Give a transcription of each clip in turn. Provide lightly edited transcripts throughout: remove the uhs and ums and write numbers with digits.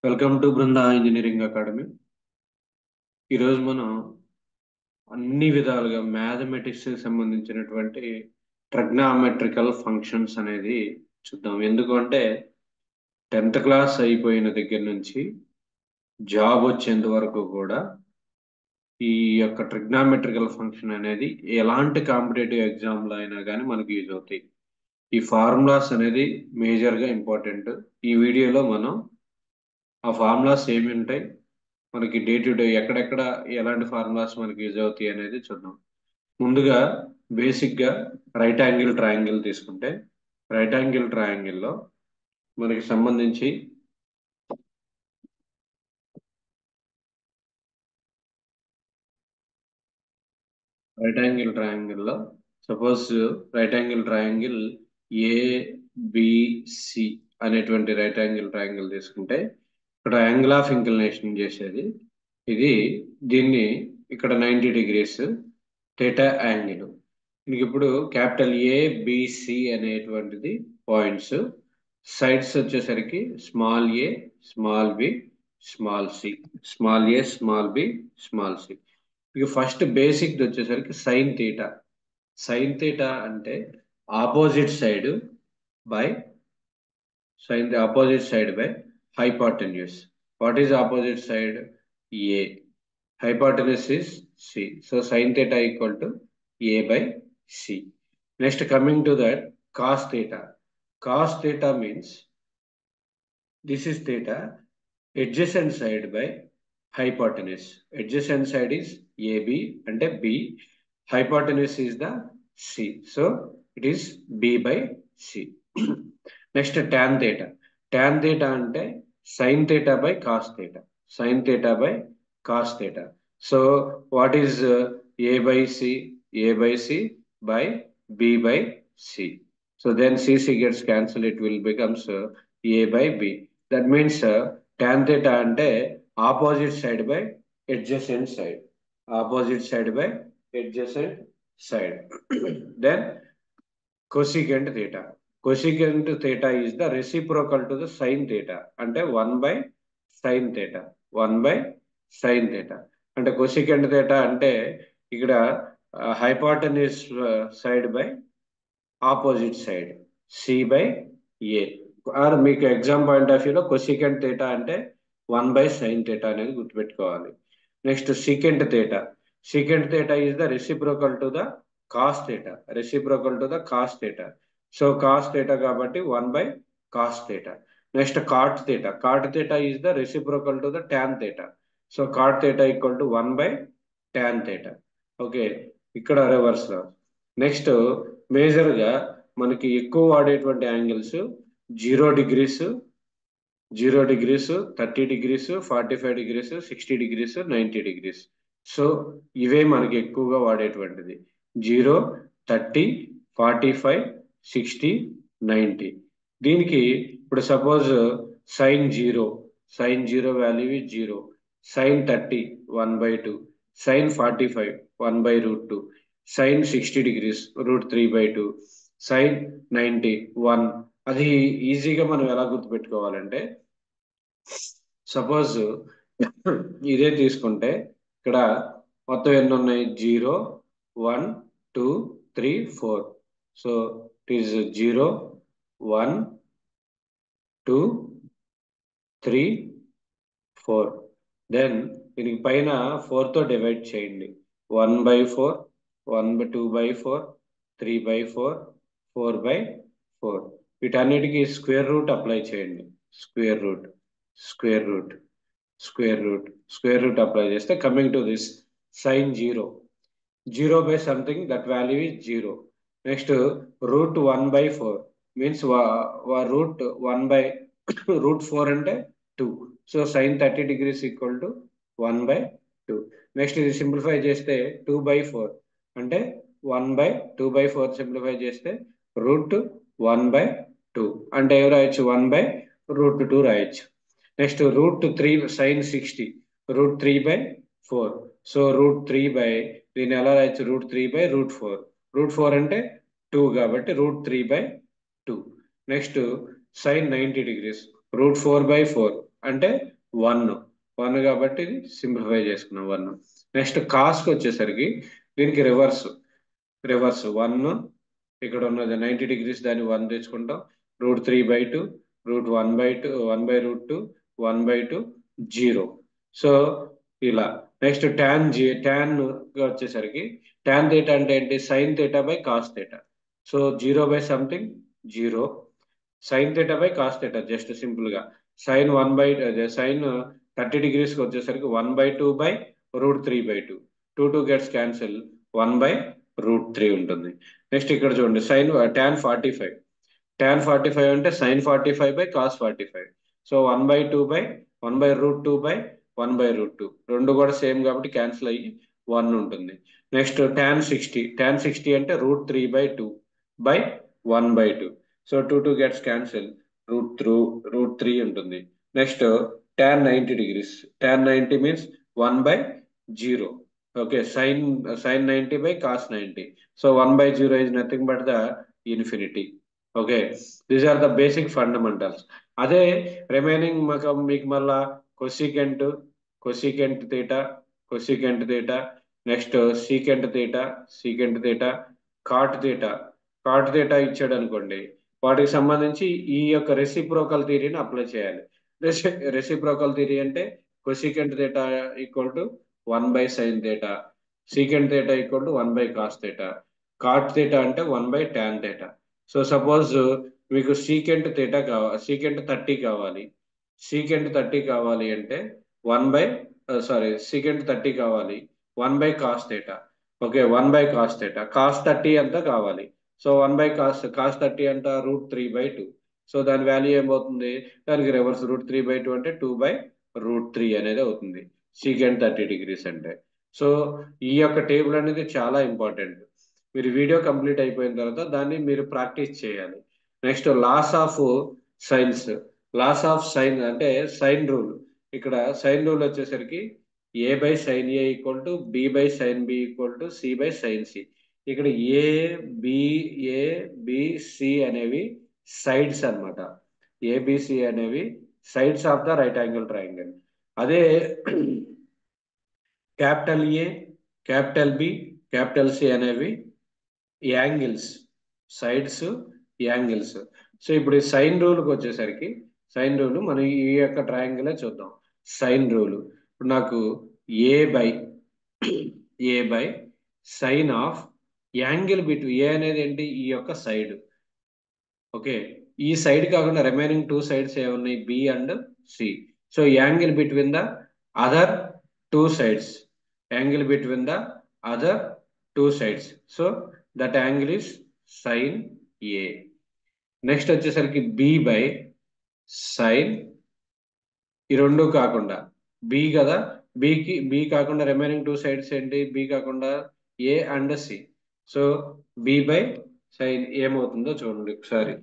Welcome to Brinda engineering academy. ఈరోజు మనం అన్ని విధాలుగా మ్యాథమెటిక్స్ సంబంధించినటువంటి ట్రిగ్నామెట్రికల్ ఫంక్షన్స్ అనేది చూద్దాం. ఎందుకంటే 10th క్లాస్ అయిపోయిన దగ్గర నుంచి జాబ్ వచ్చేంత వరకు కూడా ఈ యొక్క ట్రిగ్నామెట్రికల్ ఫంక్షన్ అనేది ఎలాంటి కాంపిటేటివ్ ఎగ్జామ్లో అయినా కానీ మనకి యూజ్ అవుతాయి. ఈ ఫార్ములాస్ అనేది మేజర్గా ఇంపార్టెంట్. ఈ వీడియోలో మనం ఆ ఫార్ములాస్ ఏమి ఉంటాయి, మనకి డే టు డే ఎక్కడెక్కడ ఎలాంటి ఫార్ములాస్ మనకి యూజ్ అవుతాయి అనేది చూద్దాం. ముందుగా బేసిక్గా రైట్ యాంగిల్ ట్రయాంగిల్ తీసుకుంటే, రైట్ యాంగిల్ ట్రయాంగిల్లో మనకి సంబంధించి రైట్ యాంగిల్ ట్రయాంగిల్లో suppose right angle triangle ABC అనేటువంటి రైట్ యాంగిల్ ట్రయాంగిల్ తీసుకుంటే, ఇక్కడ యాంగిల్ ఆఫ్ ఇంక్లినేషన్ చేసేది ఇది, దీన్ని ఇక్కడ 90 డిగ్రీస్ థీటా యాంగిల్. మీకు ఇప్పుడు క్యాపిటల్ ఏబిసి అనేటువంటిది పాయింట్స్, సైడ్స్ వచ్చేసరికి small a, small b, small c, small a, small b, small c. ఇక ఫస్ట్ బేసిక్ వచ్చేసరికి సైన్ థీటా. సైన్ థీటా అంటే opposite side by sine the opposite side by hypotenuse. What is opposite side? A. Hypotenuse is C. So sin theta equal to A by C. Next, coming to that, cos theta. Cos theta means this is theta, adjacent side by hypotenuse. Adjacent side is AB and a B. Hypotenuse is the C. So it is B by C. Next, tan theta. Tan theta ante sin theta by cos theta. Sin theta by cos theta. So what is A by C? A by C by B by C. So then CC gets cancelled. It will becomes A by B. That means tan theta ante opposite side by adjacent side. Opposite side by adjacent side. Then cosecant theta. Cosecant theta is the reciprocal to the sin theta. అంటే 1 by sin theta. 1 by sin theta. అంటే cosecant theta అంటే ఇక్కడ hypotenuse side by opposite side. C by A. Or మీకు exam point of వ్యూలో cosecant theta అంటే 1 by sin theta అనేది గుర్తుపెట్టుకోవాలి. Next secant theta. Secant theta is the reciprocal to the cos theta. Reciprocal to the cos theta. So cos theta కాబట్టి 1 by cos theta. Next cot theta. Cot theta is the reciprocal to the tan theta. So cot theta equal to 1 by tan theta. Okay, ఇక్కడ reverse. Next మేజర్గా మనకి ఎక్కువ వాడేటువంటి angles 0 degrees, 0 degrees, 30 degrees, 45 degrees, 60 degrees, 90 degrees. So ఇవే మనకి ఎక్కువగా వాడేటువంటిది 0, 30, 45, 60, 90. దీనికి ఇప్పుడు suppose sine 0, sine 0 value is 0, sine 30 1/2, sine 45 1/√2, sine 60 degrees √3/2, sine 90 1. అది ఈజీగా మనం ఎలా గుర్తుపెట్టుకోవాలంటే, సపోజ్ ఇదే తీసుకుంటే ఇక్కడ మొత్తం ఎన్ని ఉన్నాయి? 0, 1, 2, 3, 4. So it is 0, 1, 2, 3, 4. దెన్ దీనికి పైన 4తో డివైడ్ చేయండి. 1/4, 2/4, 3/4, 4/4. వీటన్నిటికీ స్క్వేర్ రూట్ అప్లై చేయండి. Square root, square root, square root, square root apply చేస్తే coming to this sine 0, 0 by something, that value is 0. Next root 1/4 means root 1 by root 4 అంటే 2. So sin 30 degrees equal to 1/2. Next ఇది simplify చేస్తే 2/4 అంటే 1/2/4 simplify చేస్తే route 1/2 అంటే ఏం రాయొచ్చు? 1/√2 రాయొచ్చు. Next √3 sin 60 √3/4. సో √3 దీన్ని ఎలా రాయొచ్చు? √3/√4. √4 అంటే 2 కాబట్టి √3/2. నెక్స్ట్ sin 90 డిగ్రీస్ √4/4 అంటే 1 కాబట్టి ఇది సింప్లిఫై చేసుకున్నాం 1. నెక్స్ట్ కాస్కి వచ్చేసరికి దీనికి రివర్స్ 1 ఇక్కడ ఉన్నది 90 డిగ్రీస్ దాన్ని 1 తెచ్చుకుంటాం. √3/2 √1/2 1/√2 1/2 0. సో ఇలా నెక్స్ట్ tan వచ్చేసరికి tan థీటా అంటే ఏంటి sin theta by cos theta. So 0/something 0 sin theta by cos theta just simple గా sin 30 డిగ్రీస్ కి వచ్చేసరికి 1/2/√3/2 2 గెట్స్ క్యాన్సిల్ 1/√3 ఉంటుంది. నెక్స్ట్ ఇక్కడ చూడండి tan 45 అంటే sin 45 బై కాస్ 45. సో 1/2/1/√2 రెండు కూడా సేమ్ కాబట్టి క్యాన్సిల్ అయ్యి 1 ఉంటుంది. నెక్స్ట్ tan 60 అంటే √3/2 బై 1/2. సో 2 గెట్స్ క్యాన్సిల్ √3 ఉంటుంది. Next tan 90 degrees tan 90 means 1/0. Okay sin 90 by cos 90. So 1/0 is nothing but the infinity. Okay these are the basic fundamentals. అదే remaining మీకు మళ్ళా cosecant theta next secant theta cot theta ఇచ్చాడు అనుకోండి, వాటికి సంబంధించి ఈ యొక్క రెసిప్రోకల్ థియరీని అప్లై చేయాలి. రెసిప్రోకల్ థియరీ అంటే cosecant theta equal to 1/sin theta, secant theta equal to 1/cos theta, cot theta అంటే 1/tan థీటా. సో సపోజ్ మీకు సీకెంట్ 30 కావాలి. సీకెంట్ 30 కావాలి అంటే సీకెంట్ 30 కావాలి 1/cos theta. Okay 1/cos theta. Cos 30 అంతా కావాలి. సో 1/cos 30 అంతా √3/2. సో దాని వాల్యూ ఏమవుతుంది, దానికి రివర్స్ √3/2 అంటే 2/√3 అనేది అవుతుంది సీకెంట్ 30 డిగ్రీస్ అంటే. సో ఈ యొక్క టేబుల్ అనేది చాలా ఇంపార్టెంట్. మీరు వీడియో కంప్లీట్ అయిపోయిన తర్వాత దాన్ని మీరు ప్రాక్టీస్ చేయాలి. నెక్స్ట్ లాస్ ఆఫ్ సైన్ అంటే సైన్ రూల్. ఇక్కడ సైన్ రూల్ వచ్చేసరికి A/sin A equal to B/sin B equal to C/sin C. ఇక్కడ ABC అనేవి సైడ్స్ అన్నమాట. ABC అనేవి sides of the right angle triangle. అదే capital A, capital B, capital C అనేవి angles, sides angles. So ఇప్పుడు sine రూల్కి వచ్చేసరికి మనం ఈ యొక్క ట్రయాంగిల్ చూద్దాం. సైన్ రూల్ ఇప్పుడు నాకు a by sine of angle between a అనేది ఏంటి, ఈ యొక్క సైడ్. ఓకే ఈ సైడ్ కాకుండా రిమైనింగ్ 2 సైడ్స్ ఏమున్నాయి, b and C. So angle between the other 2 sides, so that angle is sine a. Next వచ్చేసరికి బి బై సైన్, ఈ రెండు కాకుండా బి కదా, బి కాకుండా రిమైనింగ్ 2 సైడ్స్ ఏంటి, బి కాకుండా A and C. So B by sine ఏమవుతుందో చూడండి ఒకసారి.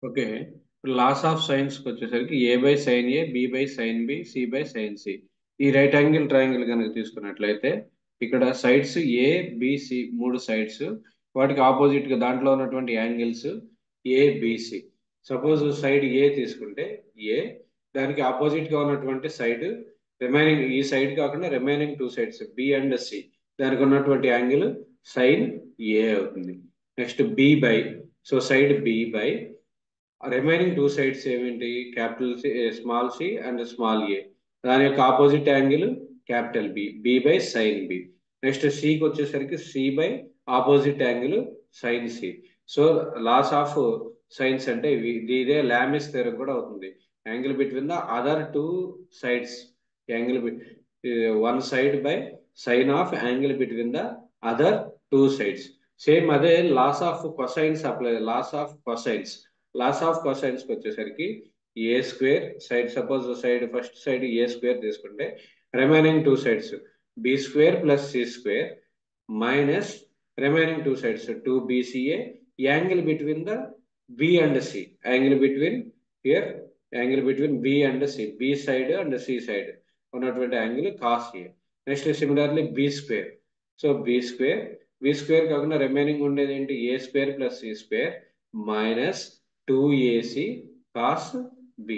ఓకే లాస్ ఆఫ్ సైన్స్ వచ్చేసరికి A/sin A, B/sin B, C/sin C. ఈ రైట్ యాంగిల్ ట్రయాంగిల్ కనుక తీసుకున్నట్లయితే ఇక్కడ సైడ్స్ ABC 3 సైడ్స్, వాటికి ఆపోజిట్ గా దాంట్లో ఉన్నటువంటి angles ABC. Suppose side a తీసుకుంటే ఏ, దానికి ఆపోజిట్ గా ఉన్నటువంటి సైడ్ రిమైనింగ్, ఈ సైడ్ కాకుండా remaining 2 sides b and c, దానికి ఉన్నటువంటి యాంగిల్ సైన్ ఏ అవుతుంది. Next so side b by remaining 2 sides ఏమిటి, capital small c and small a, దాని యొక్క opposite angle capital B/sin B. Next సికి వచ్చేసరికి c by opposite angle sine c. So laws of sines అంటే ఇదే Lami's theorem కూడా అవుతుంది. Angle between the other 2 sides, angle one side by sine of angle between the other 2 sides. Same అదే laws of cosines apply. Laws of cosines వచ్చేసరికి A² side, suppose side first side A² తీసుకుంటే remaining 2 sides B² plus C² minus remaining 2 sides 2BCA, angle between the B and C, angle between B and C, B side and C side ఉన్నటువంటి angle cos A. Next similarly B². So B² కాకుండా remaining ఉండేది ఏంటి, A² plus C² minus 2ac cos b.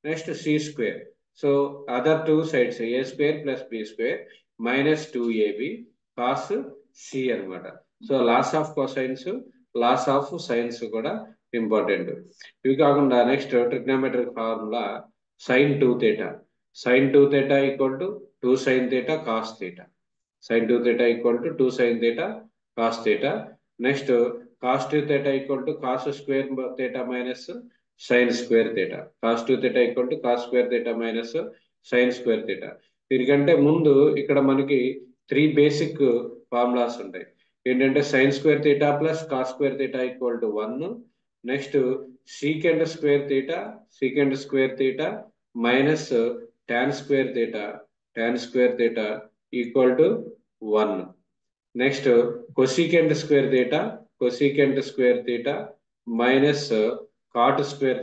Next c square. So other two sides a square plus b square minus 2ab cos c అనమాట. So laws of cosines, laws of sines కూడా important. ఇవి కాకుండా next trigonometric formula sin 2 theta. sin 2 theta equal to 2 sin theta cos theta. sin 2 theta equal to 2 sin theta cos theta. Next cos 2 theta equal to cos square theta minus sin square theta. cos 2 theta equal to cos square theta minus sin square theta. దీనికంటే ముందు ఇక్కడ మనకి 3 basic formulas ఉంటాయి. ఏంటంటే sin square theta plus cos square theta equal to 1. Next secant square theta minus tan square theta equal to 1. Next cosecant square theta minus cot square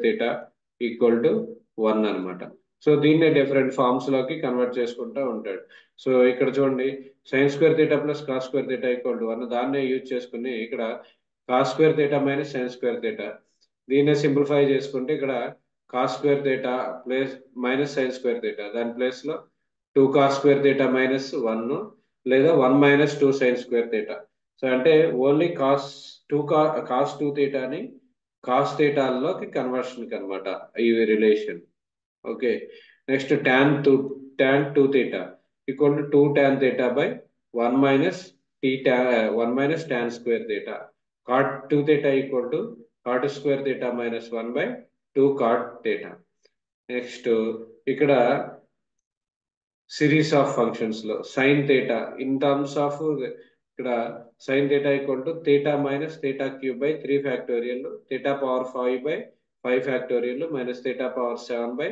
theta equal to 1 అనమాట. So దీన్నే different forms లోకి convert చేసుకుంటూ ఉంటాడు. So ఇక్కడ చూడండి sin square theta plus cos square theta equal to 1 దాన్నే use చేసుకుని ఇక్కడ cos square theta minus sin square theta దీన్నే సింప్లిఫై చేసుకుంటే ఇక్కడ cos square theta plus minus sin square theta దాని ప్లేస్ లో 2 cos square theta minus 1 లేదా 1 minus 2 sin square theta. So అంటే ఓన్లీ cos 2 theta ని cos theta లోకి conversion అనమాట ఈ relation. Okay next tan 2 theta equal to 2 tan theta by 1 minus tan square theta. cot 2 theta equal to cot square theta minus 1 by 2 cot theta. Next ఇక్కడ series of functions లో sin theta in terms of ఇక్కడ sin theta equal to theta minus theta cube by 3 factorial theta power 5 by 5 factorial minus theta power 7 by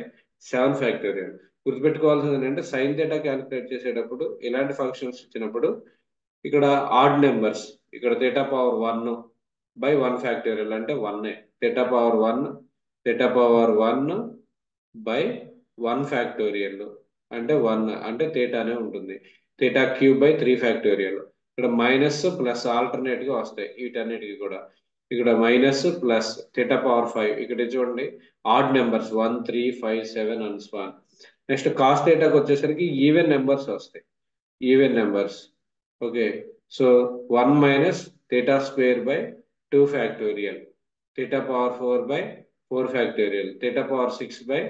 7 factorial. గుర్తుపెట్టుకోవాల్సింది ఏంటంటే sin theta calculate చేసేటప్పుడు ఇలాంటి functions ఇచ్చినప్పుడు ఇక్కడ odd numbers ఇక్కడ theta power 1 by 1 factorial అంటే 1 theta power 1 by 1 factorial అంటే 1 అంటే thetaనే ఉంటుంది. theta cube by 3 factorial ఇక్కడ మైనస్ ప్లస్ ఆల్టర్నేట్ గా వస్తాయి వీటన్నిటికి కూడా. ఇక్కడ మైనస్ ప్లస్ theta power 5 ఇక్కడ చూడండి odd numbers 1 3 5 7 and so on. Next cos theta కి వచ్చేసరికి ఈవెన్ నెంబర్స్ వస్తాయి even numbers. Okay so 1 minus theta square by 2 factorial theta power 4 by 4 factorial theta power 6 by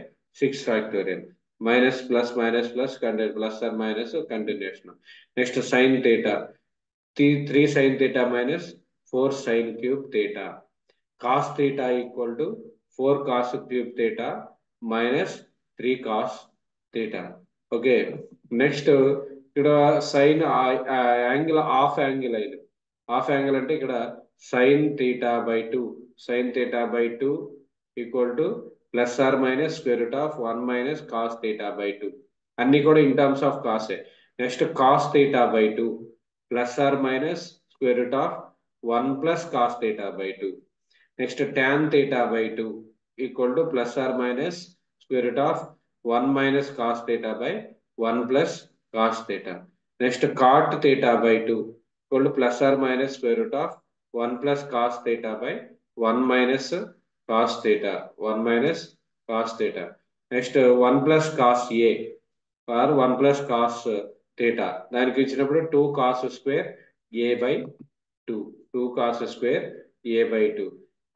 6 factorial minus plus plus or minus continuation. Next sin theta 3 sin theta minus 4 sin cube theta. Cos theta equal to 4 cos cube theta minus 3 cos theta. Okay. Next ఇక్కడ sin angle half angle అయిన half angle అంటే ఇక్కడ sin theta by 2 equal to plus or minus square root of 1 minus cos theta by 2 అన్ని కూడా in terms of cos. Next cos theta by 2 plus or minus square root of 1 plus cos theta by 2. Next tan theta by 2 equal to plus or minus square root of 1 minus cos theta by 1 plus cos theta. Next cot theta by 2 equal to plus or minus square root of 1 plus cos theta by 1 minus cos theta. Next 1 plus cos a or 1 plus cos theta దానికి ఇచ్చినప్పుడు 2 cos square a by 2 cos square a by 2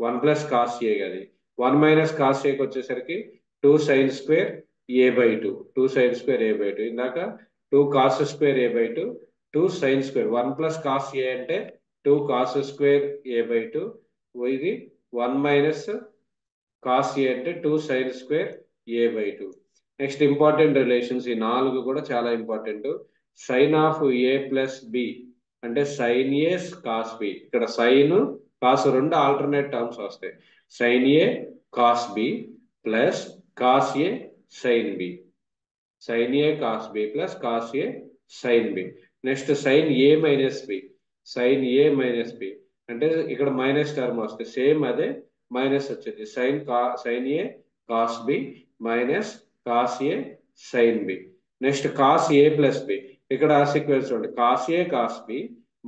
1 plus cos a అది 1 minus cos a కి వచ్చేసరికి 2 sin square a by 2 sin square a by 2 ఇందాక 2 cos square a by 2 sin square 1 plus cos a అంటే 2 cos square a by 2 ఇది 1 minus cos a అంటే 2 sin square a by 2. Next important relations ఈ 4 కూడా చాలా important. Sine of a plus B అంటే sin a cos b ఇక్కడ sine cos రెండు alternate terms వస్తాయి. sin a cos b plus cos a sin b sin a cos b plus cos a sin b. Next sin a minus b అంటే ఇక్కడ minus term వస్తాయి same అదే minus వచ్చేది sin a cos b minus cos a sin b. Next cos a plus b ఇక్కడ sequence ఉంది cos a cos b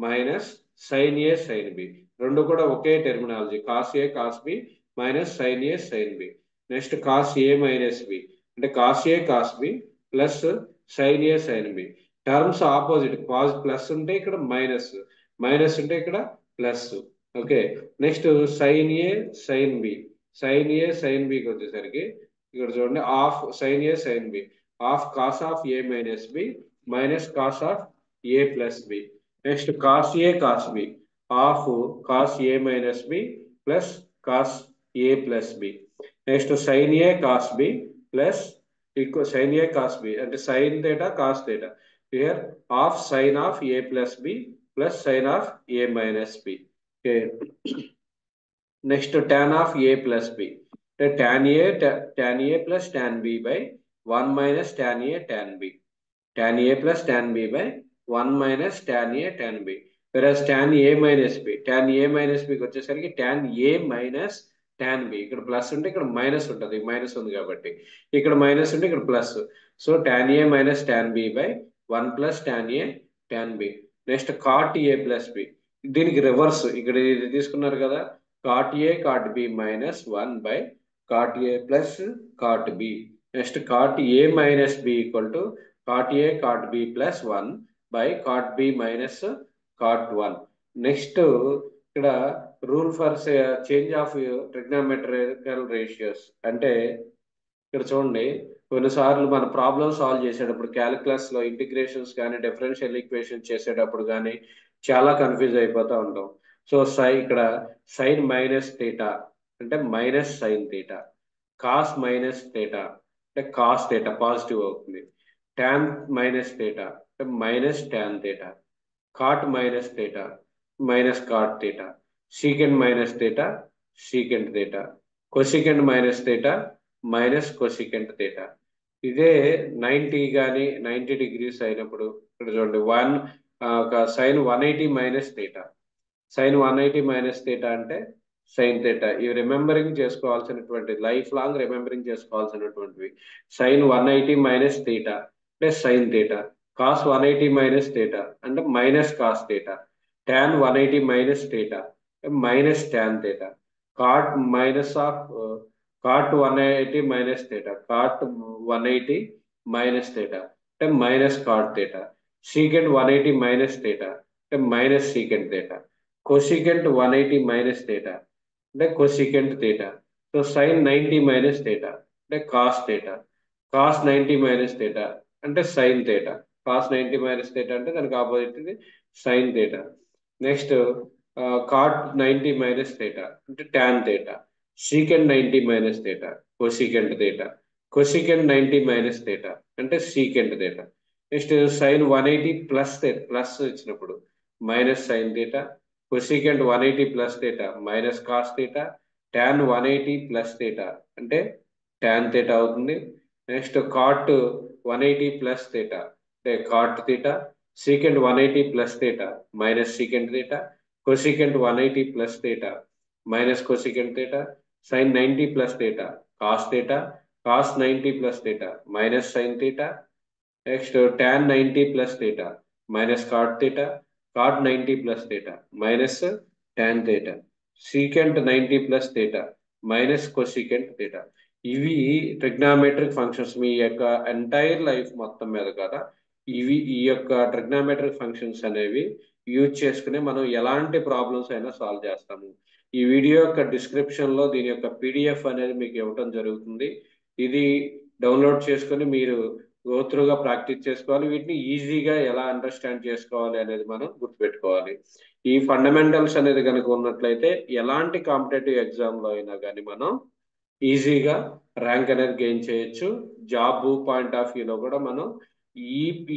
minus sin a sin b రెండు కూడా ఒకే terminology, cos a cos b minus sine a sine b. Next cos a minus b అంటే cos a cos b plus sine a sine b. Terms opposite, plus ఉంటే ఇక్కడ minus, minus ఉంటే ఇక్కడ plus. Okay, next sine a sine b, sine a sine బికి వచ్చేసరికి ఇక్కడ చూడండి of sign a sine b of cos of a minus b minus cos of a plus b. Next cos a cos b of cos a minus b plus cos a plus b. Next sine a cos b plus sine a cos b అంటే sine theta cos theta here of sine of a plus b plus sine of a minus b. Okay, next tan of a plus B అంటే tan a plus tan B by 1 minus tan A tan B. tan a plus tan b by 1 minus tan a tan b. Whereas tan a minus b, tan a minus b వచ్చేసరికి tan a minus tan b. ఇక్కడ plus ఉంటే ఇక్కడ minus ఉంటుంది, minus ఉంది కాబట్టి ఇక్కడ minus ఉంటే ఇక్కడ plus. So tan a minus tan b by 1 plus tan a tan b. Next cot a plus b, దీనికి రివర్స్ ఇక్కడ ఇది తీసుకున్నారు కదా, cot a cot b minus 1 by cot a plus cot b. Next cot a minus b equal to cot a cot b plus 1 by cot b minus cot 1. Next ఇక్కడ rule for change of trigonometrical ratios అంటే ఇక్కడ చూడండి, కొన్నిసార్లు మన problem solve చేసేటప్పుడు calculus లో integrations కానీ differential equation చేసేటప్పుడు కానీ చాలా కన్ఫ్యూజ్ అయిపోతూ ఉంటాం. సో ఇక్కడ సైన్ మైనస్ థీటా అంటే minus sine theta, cos minus theta అంటే కాస్ థీటా పాజిటివ్ అవుతుంది, tan మైనస్ థీటా అంటే minus tan theta, cot minus theta minus cot theta, secant minus theta secant theta, cosecant minus theta minus cosecant theta. ఇదే 90 కానీ 90 degrees అయినప్పుడు ఇక్కడ చూడండి sine 180 minus theta, sine 180 minus theta అంటే sine theta. ఇవి remembering చేసుకోవాల్సినటువంటి, life long remembering చేసుకోవాల్సినటువంటివి. Sine 180 minus theta అంటే sine theta, cos 180 minus theta అంటే minus cos theta, tan 180 minus theta minus tan theta, cot minus of cot 180 minus theta, cot 180 minus theta అంటే minus cot theta, secant 180 minus theta అంటే minus secant theta, cosecant 180 minus theta అంటే cosecant theta. So sine 90 minus theta అంటే cos theta, cos 90 minus theta అంటే sine theta, cos 90 minus theta అంటే దానికి opposite ఇది sine theta. Next cot 90 minus theta అంటే tan theta, secant 90 minus theta cosecant theta, cosecant 90 minus theta అంటే secant theta. Next sine 180 plus plus ఇచ్చినప్పుడు minus sine theta, cosecant 180 plus theta minus cos theta, tan 180 plus theta అంటే tan theta అవుతుంది. Next cot 180 plus theta అంటే cot theta, secant 180 plus theta minus secant theta, cosecant 180 plus theta minus cosecant theta, sine 90 plus theta cos theta, cos 90 plus theta minus sine theta. Next tan 90 plus theta minus cot theta, cot 90 plus theta minus tan theta, secant 90 plus theta minus cosecant theta. ఇవి trigonometric functions మీ యొక్క entire life మొత్తం మీద కదా, ఈ యొక్క trigonometric functions అనేవి use చేసుకుని మనం ఎలాంటి ప్రాబ్లమ్స్ అయినా సాల్వ్ చేస్తాము. ఈ వీడియో యొక్క డిస్క్రిప్షన్ లో దీని యొక్క పీడిఎఫ్ అనేది మీకు ఇవ్వటం జరుగుతుంది. ఇది డౌన్లోడ్ చేసుకుని మీరు గోత్రుగా ప్రాక్టీస్ చేసుకోవాలి. వీటిని ఈజీగా ఎలా అండర్స్టాండ్ చేసుకోవాలి అనేది మనం గుర్తుపెట్టుకోవాలి. ఈ ఫండమెంటల్స్ అనేది కనుక ఉన్నట్లయితే ఎలాంటి కాంపిటేటివ్ ఎగ్జామ్ లో అయినా కానీ మనం ఈజీగా ర్యాంక్ అనేది గెయిన్ చేయొచ్చు. జాబ్ పాయింట్ ఆఫ్ వ్యూలో కూడా మనం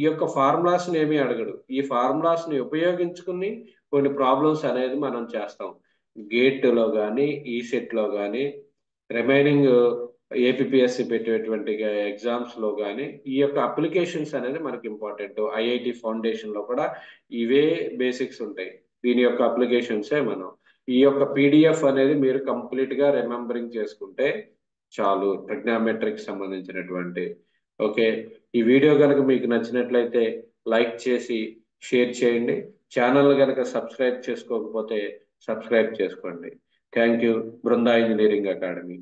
ఈ యొక్క ఫార్ములాస్ ఏమీ అడగడు, ఈ ఫార్ములాస్ ని ఉపయోగించుకుని కొన్ని ప్రాబ్లమ్స్ అనేది మనం చేస్తాం. గేట్ లో కానీ ఈసెట్ లో కానీ రిమైనింగ్ ఏపీఎస్సి పెట్టేటువంటి ఎగ్జామ్స్ లో కానీ ఈ యొక్క అప్లికేషన్స్ అనేది మనకి ఇంపార్టెంట్. ఐఐటి ఫౌండేషన్ లో కూడా ఇవే బేసిక్స్ ఉంటాయి, దీని యొక్క అప్లికేషన్సే మనం ఈ యొక్క పీడిఎఫ్ అనేది మీరు కంప్లీట్ గా రిమెంబరింగ్ చేసుకుంటే చాలు ట్రిగ్నామెట్రిక్ సంబంధించినటువంటి. ఓకే, ఈ వీడియో కనుక మీకు నచ్చినట్లయితే లైక్ చేసి షేర్ చేయండి. ఛానల్ కనుక సబ్స్క్రైబ్ చేసుకోకపోతే సబ్స్క్రైబ్ చేసుకోండి. Thank you. Brinda engineering academy.